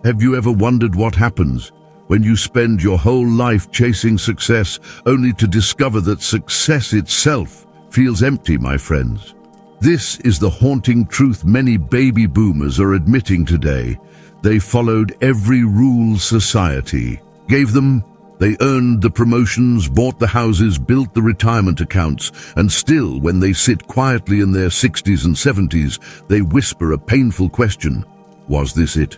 Have you ever wondered what happens when you spend your whole life chasing success only to discover that success itself feels empty, my friends? This is the haunting truth many baby boomers are admitting today. They followed every rule society gave them. They earned the promotions, bought the houses, built the retirement accounts, and still, when they sit quietly in their 60s and 70s, they whisper a painful question: was this it?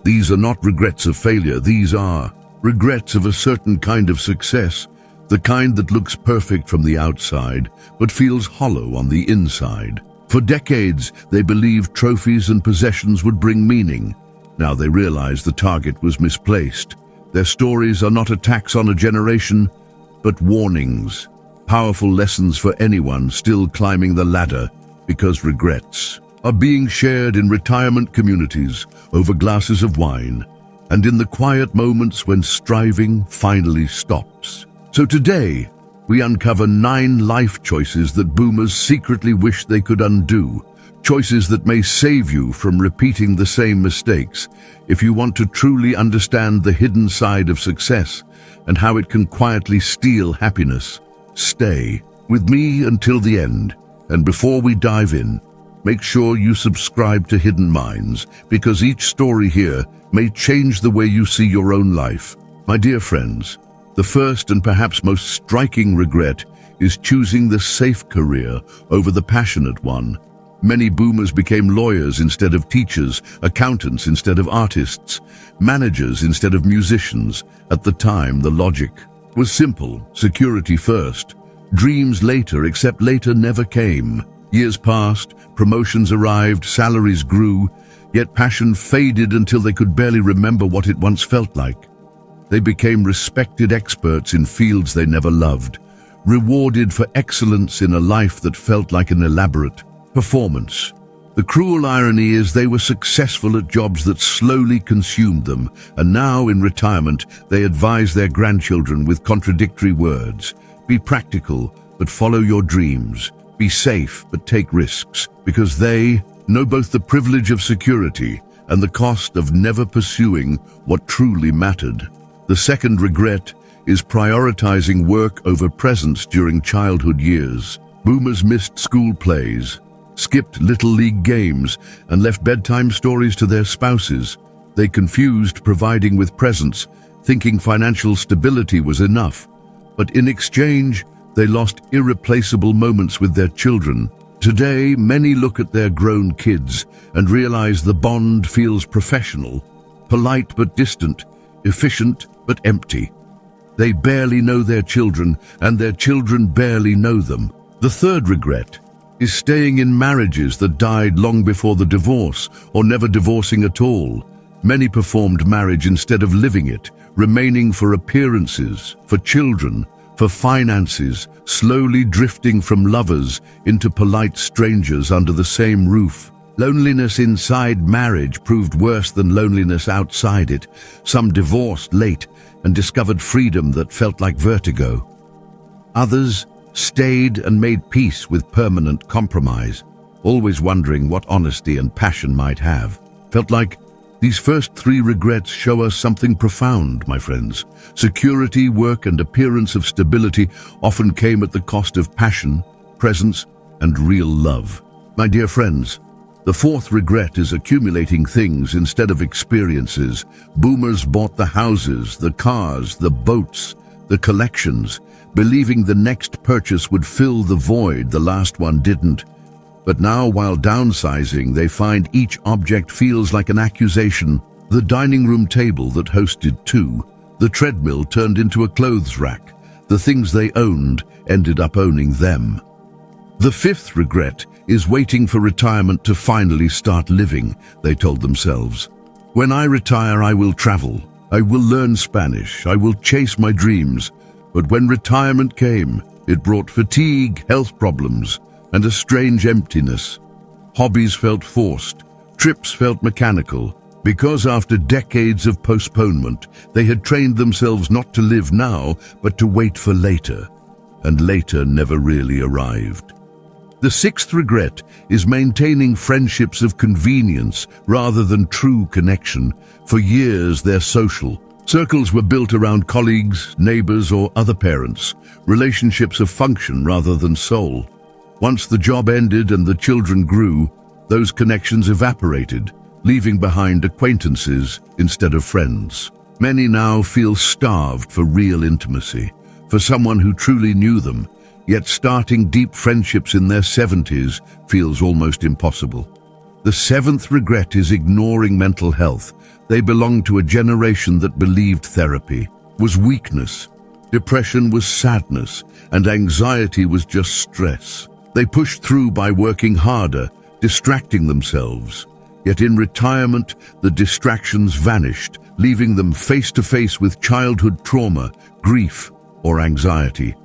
These are not regrets of failure, these are regrets of a certain kind of success, the kind that looks perfect from the outside, but feels hollow on the inside. For decades, they believed trophies and possessions would bring meaning. Now they realize the target was misplaced. Their stories are not attacks on a generation, but warnings, powerful lessons for anyone still climbing the ladder, because regrets are being shared in retirement communities over glasses of wine and in the quiet moments when striving finally stops. So today, we uncover 9 life choices that boomers secretly wish they could undo. Choices that may save you from repeating the same mistakes. If you want to truly understand the hidden side of success and how it can quietly steal happiness, stay with me until the end. And before we dive in, make sure you subscribe to Hidden Minds, because each story here may change the way you see your own life. My dear friends, the first and perhaps most striking regret is choosing the safe career over the passionate one. Many boomers became lawyers instead of teachers, accountants instead of artists, managers instead of musicians. At the time, the logic was simple: security first, dreams later, except later never came. Years passed, promotions arrived, salaries grew, yet passion faded until they could barely remember what it once felt like. They became respected experts in fields they never loved, rewarded for excellence in a life that felt like an elaborate performance. The cruel irony is they were successful at jobs that slowly consumed them, and now in retirement they advise their grandchildren with contradictory words. Be practical, but follow your dreams. Be safe, but take risks, because they know both the privilege of security and the cost of never pursuing what truly mattered. The second regret is prioritizing work over presence during childhood years. Boomers missed school plays, skipped little league games, and left bedtime stories to their spouses. They confused providing with presents, thinking financial stability was enough. But in exchange, they lost irreplaceable moments with their children. Today, many look at their grown kids and realize the bond feels professional, polite but distant, efficient but empty. They barely know their children, and their children barely know them. The third regret is staying in marriages that died long before the divorce, or never divorcing at all. Many performed marriage instead of living it, remaining for appearances, for children, for finances, slowly drifting from lovers into polite strangers under the same roof. Loneliness inside marriage proved worse than loneliness outside it. Some divorced late and discovered freedom that felt like vertigo. Others stayed and made peace with permanent compromise, always wondering what honesty and passion might have. Felt like these first 3 regrets show us something profound, my friends. Security, work, and appearance of stability often came at the cost of passion, presence, and real love. My dear friends, the fourth regret is accumulating things instead of experiences. Boomers bought the houses, the cars, the boats, the collections, believing the next purchase would fill the void the last one didn't. But now, while downsizing, they find each object feels like an accusation. The dining room table that hosted 2, the treadmill turned into a clothes rack. The things they owned ended up owning them. The fifth regret is waiting for retirement to finally start living, they told themselves. When I retire, I will travel. I will learn Spanish. I will chase my dreams. But when retirement came, it brought fatigue, health problems, and a strange emptiness. Hobbies felt forced. Trips felt mechanical, because after decades of postponement, they had trained themselves not to live now, but to wait for later. And later never really arrived. The sixth regret is maintaining friendships of convenience rather than true connection. For years, their social circles were built around colleagues, neighbors, or other parents, relationships of function rather than soul. Once the job ended and the children grew, those connections evaporated, leaving behind acquaintances instead of friends. Many now feel starved for real intimacy, for someone who truly knew them, yet starting deep friendships in their 70s feels almost impossible. The seventh regret is ignoring mental health. They belong to a generation that believed therapy was weakness, depression was sadness, and anxiety was just stress. They pushed through by working harder, distracting themselves. Yet in retirement, the distractions vanished, leaving them face to face with childhood trauma, grief, or anxiety.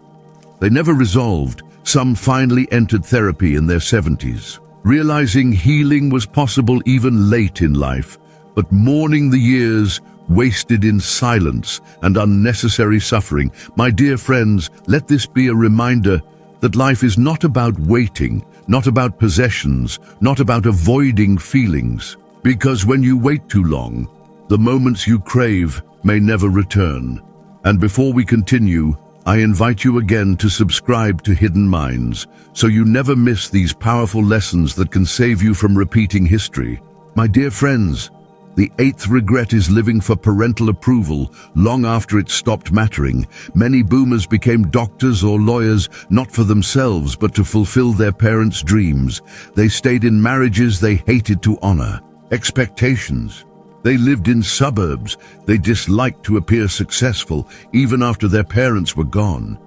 They never resolved. Some finally entered therapy in their 70s, realizing healing was possible even late in life, but mourning the years wasted in silence and unnecessary suffering. My dear friends, let this be a reminder that life is not about waiting, not about possessions, not about avoiding feelings. Because when you wait too long, the moments you crave may never return. And before we continue, I invite you again to subscribe to Hidden Minds, so you never miss these powerful lessons that can save you from repeating history. My dear friends, the eighth regret is living for parental approval long after it stopped mattering. Many boomers became doctors or lawyers not for themselves but to fulfill their parents' dreams. They stayed in marriages they hated to honor, expectations. They lived in suburbs they disliked to appear successful even after their parents were gone.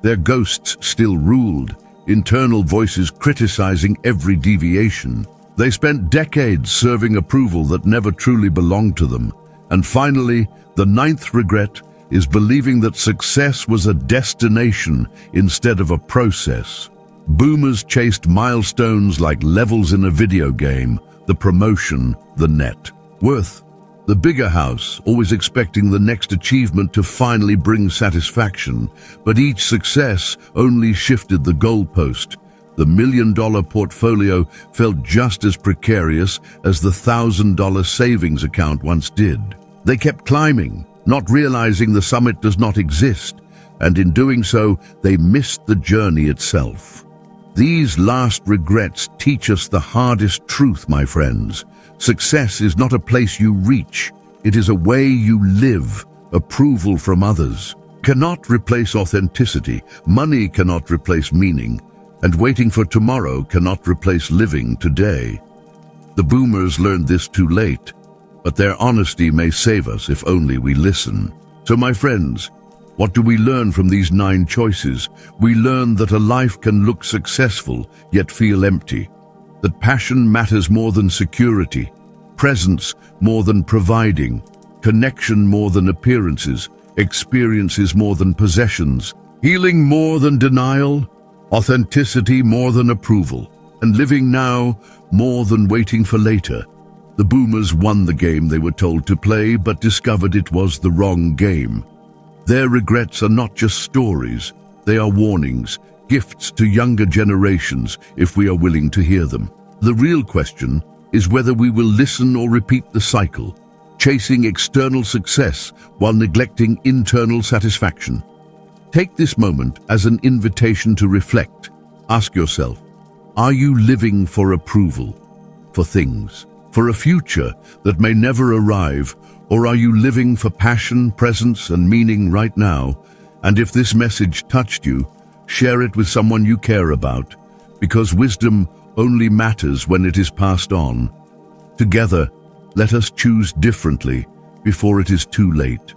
Their ghosts still ruled, internal voices criticizing every deviation. They spent decades serving approval that never truly belonged to them. And finally, the ninth regret is believing that success was a destination instead of a process. Boomers chased milestones like levels in a video game, the promotion, the net worth, the bigger house, always expecting the next achievement to finally bring satisfaction. But each success only shifted the goalpost. The million-dollar portfolio felt just as precarious as the $1,000 savings account once did. They kept climbing, not realizing the summit does not exist, and in doing so, they missed the journey itself. These last regrets teach us the hardest truth, my friends. Success is not a place you reach, it is a way you live. Approval from others cannot replace authenticity, money cannot replace meaning, and waiting for tomorrow cannot replace living today. The boomers learned this too late, but their honesty may save us if only we listen. So my friends, what do we learn from these 9 choices? We learn that a life can look successful yet feel empty, that passion matters more than security, presence more than providing, connection more than appearances, experiences more than possessions, healing more than denial, authenticity more than approval, and living now more than waiting for later. The boomers won the game they were told to play, but discovered it was the wrong game. Their regrets are not just stories, they are warnings, gifts to younger generations if we are willing to hear them. The real question is whether we will listen or repeat the cycle, chasing external success while neglecting internal satisfaction. Take this moment as an invitation to reflect. Ask yourself, are you living for approval, for things, for a future that may never arrive, or are you living for passion, presence, and meaning right now? And if this message touched you, share it with someone you care about, because wisdom only matters when it is passed on. Together, let us choose differently before it is too late.